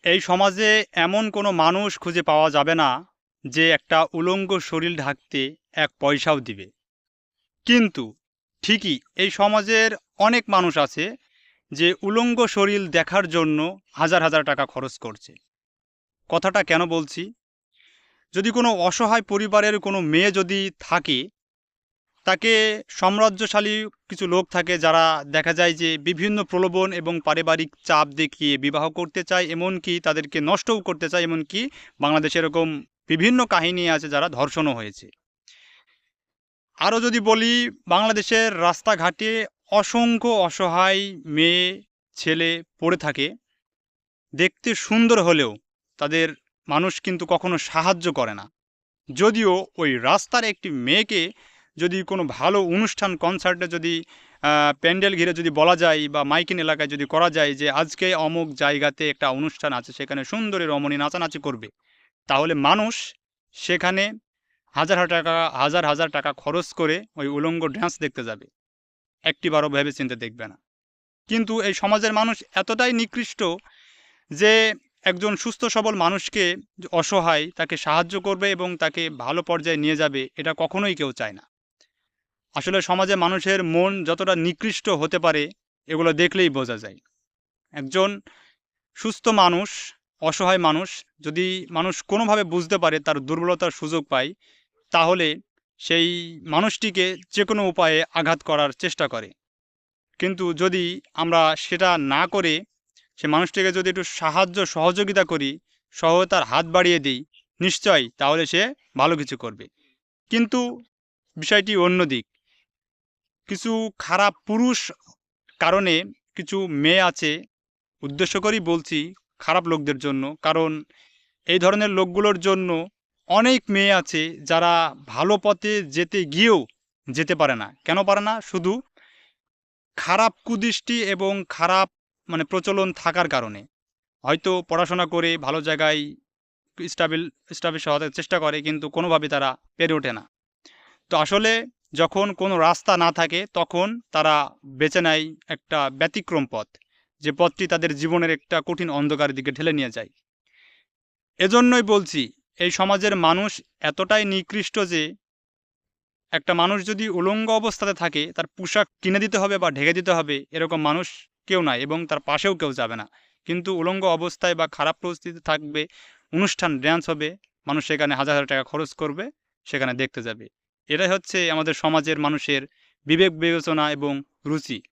এই সমাজে এমন কোনো মানুষ খুঁজে পাওয়া যাবে না যে একটা উলঙ্গ শরীর ঢাকতে এক পয়সাও দিবে। কিন্তু ঠিকই এই সমাজের অনেক মানুষ আছে যে উলঙ্গ শরীর দেখার জন্য হাজার হাজার টাকা খরচ করছে। কথাটা কেন বলছি? যদি কোনো অসহায় পরিবারের কোনো মেয়ে যদি থাকে, তাকে সাম্রাজ্যশালী কিছু লোক থাকে যারা দেখা যায় যে বিভিন্ন প্রলোভন এবং পারিবারিক চাপ দেখিয়ে বিবাহ করতে চায়, এমনকি তাদেরকে নষ্টও করতে চায়। এমনকি বাংলাদেশে এরকম বিভিন্ন কাহিনী আছে যারা ধর্ষণও হয়েছে। আরও যদি বলি, বাংলাদেশের রাস্তাঘাটে অসংখ্য অসহায় মেয়ে ছেলে পড়ে থাকে, দেখতে সুন্দর হলেও তাদের মানুষ কিন্তু কখনো সাহায্য করে না। যদিও ওই রাস্তার একটি মেয়েকে যদি কোনো ভালো অনুষ্ঠান কনসার্টে যদি প্যান্ডেল ঘিরে যদি বলা যায় বা মাইকিং এলাকায় যদি করা যায় যে আজকে অমুক জায়গাতে একটা অনুষ্ঠান আছে, সেখানে সুন্দরী রমণী নাচানাচি করবে, তাহলে মানুষ সেখানে হাজার হাজার টাকা খরচ করে ওই উলঙ্গ ড্যান্স দেখতে যাবে, একটিবারও ভেবে চিন্তে দেখবে না। কিন্তু এই সমাজের মানুষ এতটাই নিকৃষ্ট যে একজন সুস্থ সবল মানুষকে অসহায় তাকে সাহায্য করবে এবং তাকে ভালো পর্যায়ে নিয়ে যাবে, এটা কখনোই কেউ চায় না। আসলে সমাজে মানুষের মন যতটা নিকৃষ্ট হতে পারে এগুলো দেখলেই বোঝা যায়। একজন সুস্থ মানুষ, অসহায় মানুষ, যদি মানুষ কোনোভাবে বুঝতে পারে তার দুর্বলতার সুযোগ পায়, তাহলে সেই মানুষটিকে যে কোনো উপায়ে আঘাত করার চেষ্টা করে। কিন্তু যদি আমরা সেটা না করে সে মানুষটিকে যদি একটু সাহায্য সহযোগিতা করি, সহায়তার হাত বাড়িয়ে দিই, নিশ্চয়ই তাহলে সে ভালো কিছু করবে। কিন্তু বিষয়টি অন্য দিক। কিছু খারাপ পুরুষ কারণে কিছু মেয়ে আছে, উদ্দেশ্য করেই বলছি খারাপ লোকদের জন্য, কারণ এই ধরনের লোকগুলোর জন্য অনেক মেয়ে আছে যারা ভালো পথে যেতে গিয়েও যেতে পারে না। কেন পারে না? শুধু খারাপ কুদৃষ্টি এবং খারাপ প্রচলন থাকার কারণে। হয়তো পড়াশোনা করে ভালো জায়গায় স্টাবলিশ হওয়ার চেষ্টা করে, কিন্তু কোনোভাবেই তারা পেরে ওঠে না। তো আসলে যখন কোনো রাস্তা না থাকে তখন তারা বেছে নেয় একটা ব্যতিক্রম পথ, যে পথটি তাদের জীবনের একটা কঠিন অন্ধকারের দিকে ঠেলে নিয়ে যায়। এজন্যই বলছি, এই সমাজের মানুষ এতটাই নিকৃষ্ট যে একটা মানুষ যদি উলঙ্গ অবস্থাতে থাকে, তার পোশাক কিনে দিতে হবে বা ঢেকে দিতে হবে এরকম মানুষ কেউ নাই, এবং তার পাশেও কেউ যাবে না। কিন্তু উলঙ্গ অবস্থায় বা খারাপ পরিস্থিতি থাকবে, অনুষ্ঠান ড্যান্স হবে, মানুষ সেখানে হাজার হাজার টাকা খরচ করবে, সেখানে দেখতে যাবে। এটাই হচ্ছে আমাদের সমাজের মানুষের বিবেক বিবেচনা এবং রুচি।